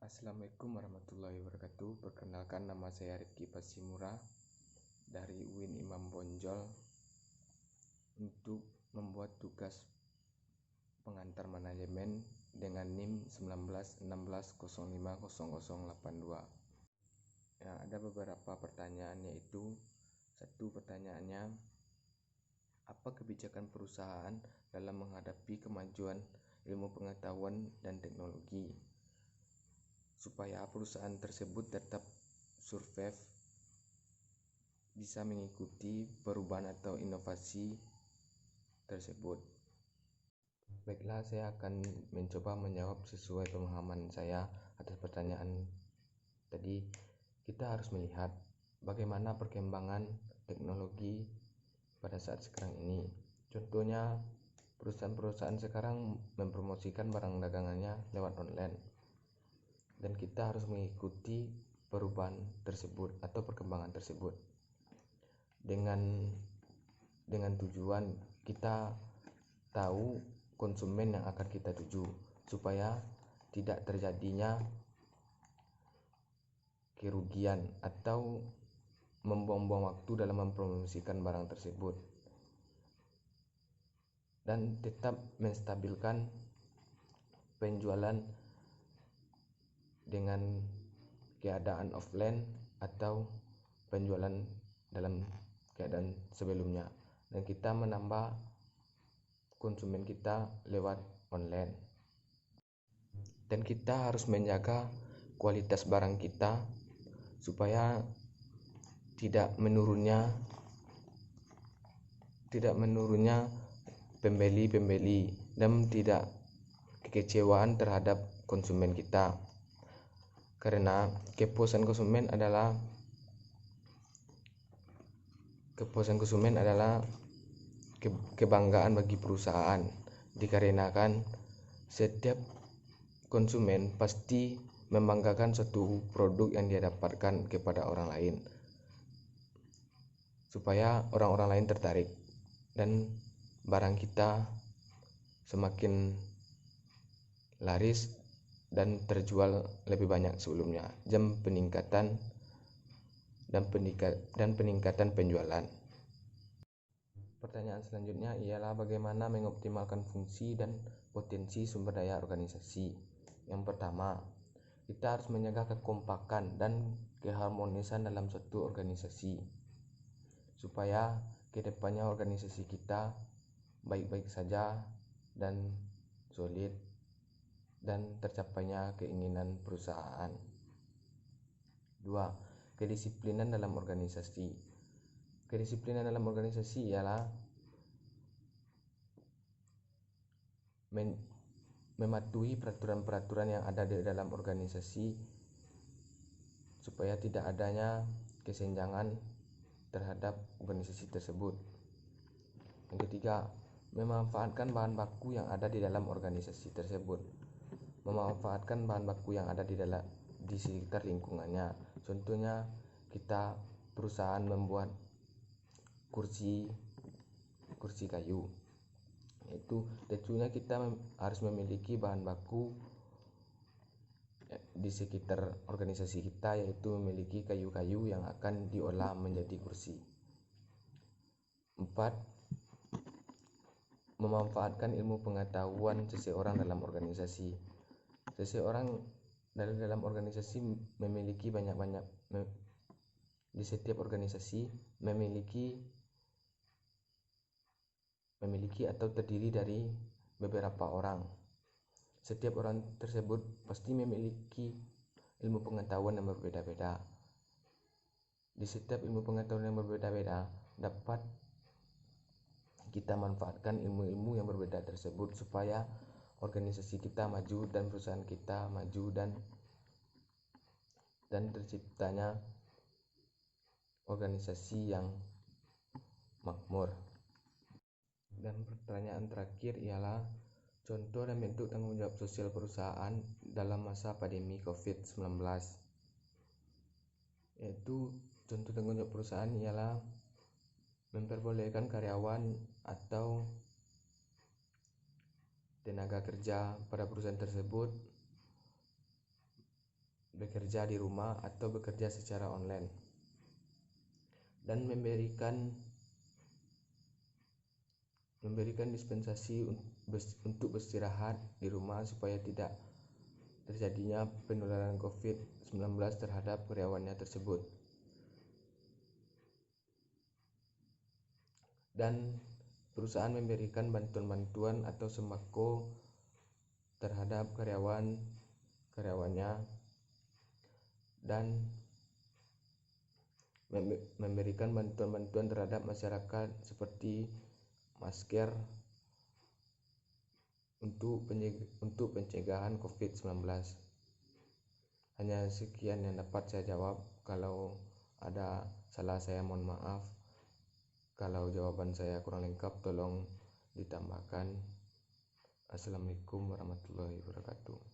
Assalamualaikum warahmatullahi wabarakatuh. Perkenalkan, nama saya Rifki Pasimura dari UIN Imam Bonjol untuk membuat tugas pengantar manajemen dengan NIM 1916050082. Nah, ada beberapa pertanyaan, yaitu satu pertanyaannya, apa kebijakan perusahaan dalam menghadapi kemajuan ilmu pengetahuan dan teknologi supaya perusahaan tersebut tetap survive, bisa mengikuti perubahan atau inovasi tersebut. Baiklah, saya akan mencoba menjawab sesuai pemahaman saya atas pertanyaan tadi. Kita harus melihat bagaimana perkembangan teknologi pada saat sekarang ini. Contohnya, perusahaan-perusahaan sekarang mempromosikan barang dagangannya lewat online, dan kita harus mengikuti perubahan tersebut atau perkembangan tersebut dengan tujuan kita tahu konsumen yang akan kita tuju, supaya tidak terjadinya kerugian atau membuang-buang waktu dalam mempromosikan barang tersebut, dan tetap menstabilkan penjualan dengan keadaan offline atau penjualan dalam keadaan sebelumnya, dan kita menambah konsumen kita lewat online. Dan kita harus menjaga kualitas barang kita supaya tidak menurunnya pembeli dan tidak kekecewaan terhadap konsumen kita, karena kepuasan konsumen adalah kebanggaan bagi perusahaan, dikarenakan setiap konsumen pasti membanggakan suatu produk yang dia dapatkan kepada orang lain, supaya orang-orang lain tertarik dan barang kita semakin laris dan terjual lebih banyak sebelumnya, peningkatan penjualan. Pertanyaan selanjutnya ialah bagaimana mengoptimalkan fungsi dan potensi sumber daya organisasi. Yang pertama, kita harus menjaga kekompakan dan keharmonisan dalam suatu organisasi, supaya kedepannya organisasi kita baik-baik saja dan solid dan tercapainya keinginan perusahaan. 2. Kedisiplinan dalam organisasi. Kedisiplinan dalam organisasi ialah mematuhi peraturan-peraturan yang ada di dalam organisasi supaya tidak adanya kesenjangan terhadap organisasi tersebut. Yang ketiga, memanfaatkan bahan baku yang ada di dalam organisasi tersebut. Memanfaatkan bahan baku yang ada di sekitar lingkungannya. Contohnya, perusahaan membuat kursi kayu, itu tentunya kita harus memiliki bahan baku di sekitar organisasi kita, yaitu memiliki kayu-kayu yang akan diolah menjadi kursi. 4. Memanfaatkan ilmu pengetahuan seseorang dalam organisasi. Seseorang dalam organisasi memiliki di setiap organisasi memiliki atau terdiri dari beberapa orang. Setiap orang tersebut pasti memiliki ilmu pengetahuan yang berbeda-beda. Di setiap ilmu pengetahuan yang berbeda-beda dapat kita manfaatkan ilmu-ilmu yang berbeda tersebut supaya organisasi kita maju dan perusahaan kita maju dan terciptanya organisasi yang makmur. Dan pertanyaan terakhir ialah contoh dan bentuk tanggung jawab sosial perusahaan dalam masa pandemi COVID-19. Yaitu contoh tanggung jawab perusahaan ialah memperbolehkan karyawan atau tenaga kerja pada perusahaan tersebut bekerja di rumah atau bekerja secara online, dan memberikan dispensasi untuk beristirahat di rumah supaya tidak terjadinya penularan COVID-19 terhadap karyawannya tersebut. Dan perusahaan memberikan bantuan-bantuan atau sembako terhadap karyawannya dan memberikan bantuan-bantuan terhadap masyarakat seperti masker untuk pencegahan COVID-19. Hanya sekian yang dapat saya jawab. Kalau ada salah saya mohon maaf. Kalau jawaban saya kurang lengkap tolong ditambahkan. Assalamualaikum warahmatullahi wabarakatuh.